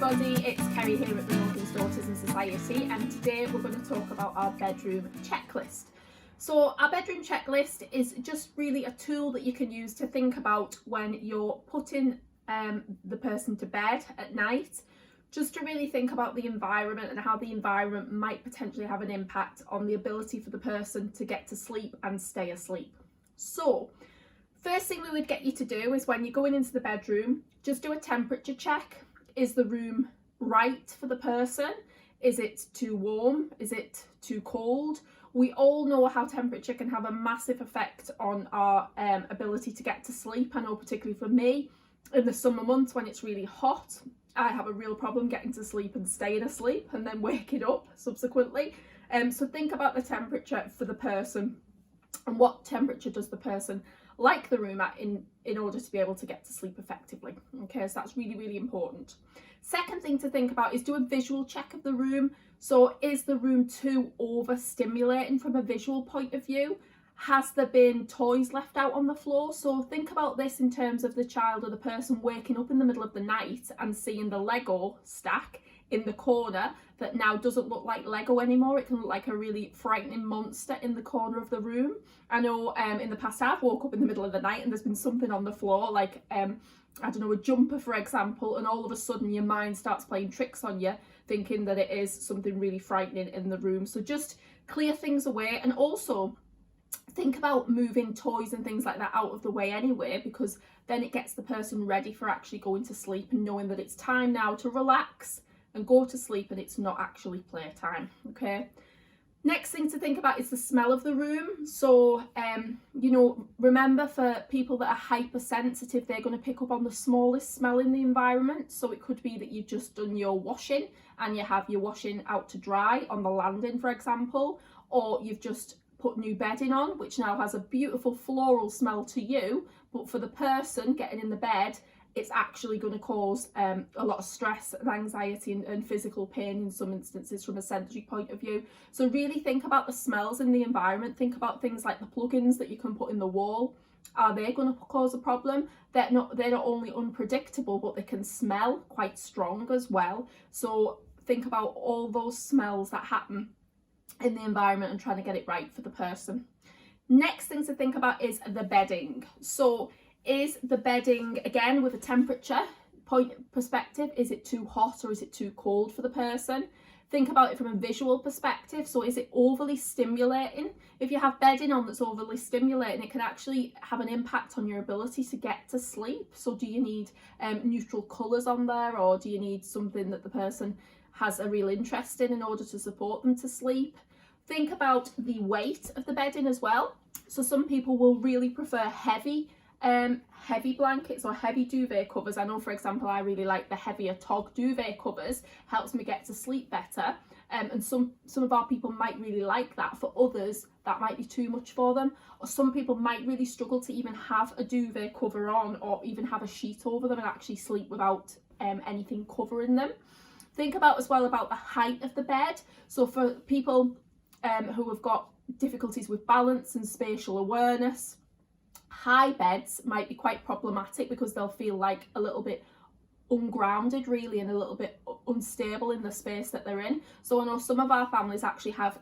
everybody, it's Kerrie here at the Northeast Autism Society, and today we're going to talk about our bedroom checklist. So our bedroom checklist is just really a tool that you can use to think about when you're putting the person to bed at night, just to really think about the environment and how the environment might potentially have an impact on the ability for the person to get to sleep and stay asleep. So first thing we would get you to do is when you're going into the bedroom, just do a temperature check. Is the room right for the person? Is it too warm? Is it too cold? We all know how temperature can have a massive effect on our ability to get to sleep. I know particularly for me, in the summer months when it's really hot, I have a real problem getting to sleep and staying asleep and then waking up subsequently. So think about the temperature for the person and what temperature does the person like the room at in order to be able to get to sleep effectively. Okay, so that's really, really important. Second thing to think about is do a visual check of the room. So is the room too overstimulating from a visual point of view? Has there been toys left out on the floor? So think about this in terms of the child or the person waking up in the middle of the night and seeing the Lego stack in the corner that now doesn't look like Lego anymore. It can look like a really frightening monster in the corner of the room. I know in the past I've woke up in the middle of the night and there's been something on the floor, like I don't know, a jumper for example, and all of a sudden your mind starts playing tricks on you, thinking that it is something really frightening in the room. So just clear things away, and also think about moving toys and things like that out of the way anyway, because then it gets the person ready for actually going to sleep and knowing that it's time now to relax and go to sleep and it's not actually playtime. Okay, next thing to think about is the smell of the room. So you know, remember, for people that are hypersensitive, they're going to pick up on the smallest smell in the environment. So it could be that you've just done your washing and you have your washing out to dry on the landing, for example, or you've just put new bedding on, which now has a beautiful floral smell to you, but for the person getting in the bed, it's actually going to cause a lot of stress and anxiety and physical pain in some instances from a sensory point of view. So really think about the smells in the environment. Think about things like the plugins that you can put in the wall. Are they going to cause a problem? They're not only unpredictable, but they can smell quite strong as well. So think about all those smells that happen in the environment and trying to get it right for the person. Next thing to think about is the bedding. So is the bedding, again with a temperature point perspective, is it too hot or is it too cold for the person? Think about it from a visual perspective. So is it overly stimulating? If you have bedding on that's overly stimulating, it can actually have an impact on your ability to get to sleep. So do you need neutral colours on there, or do you need something that the person has a real interest in order to support them to sleep? Think about the weight of the bedding as well. So some people will really prefer heavy blankets or heavy duvet covers. I know, for example, I really like the heavier Tog duvet covers, helps me get to sleep better, and some of our people might really like that. For others, that might be too much for them, or some people might really struggle to even have a duvet cover on or even have a sheet over them and actually sleep without anything covering them. Think about as well about the height of the bed. So for people who have got difficulties with balance and spatial awareness, high beds might be quite problematic because they'll feel like a little bit ungrounded really and a little bit unstable in the space that they're in. So I know some of our families actually have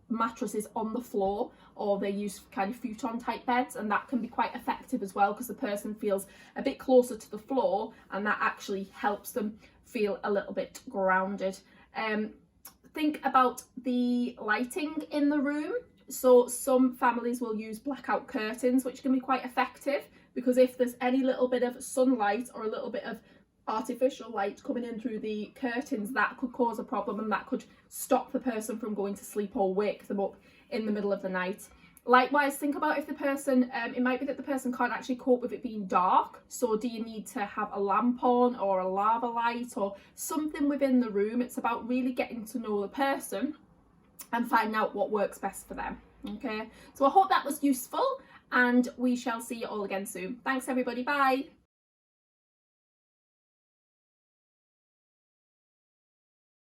mattresses on the floor, or they use kind of futon type beds, and that can be quite effective as well because the person feels a bit closer to the floor and that actually helps them feel a little bit grounded. Think about the lighting in the room. So some families will use blackout curtains, which can be quite effective, because if there's any little bit of sunlight or a little bit of artificial light coming in through the curtains, that could cause a problem and that could stop the person from going to sleep or wake them up in the middle of the night. Likewise, think about if the person, it might be that the person can't actually cope with it being dark. So do you need to have a lamp on or a lava light or something within the room? It's about really getting to know the person and find out what works best for them. Okay, so I hope that was useful, and we shall see you all again soon. Thanks everybody, bye.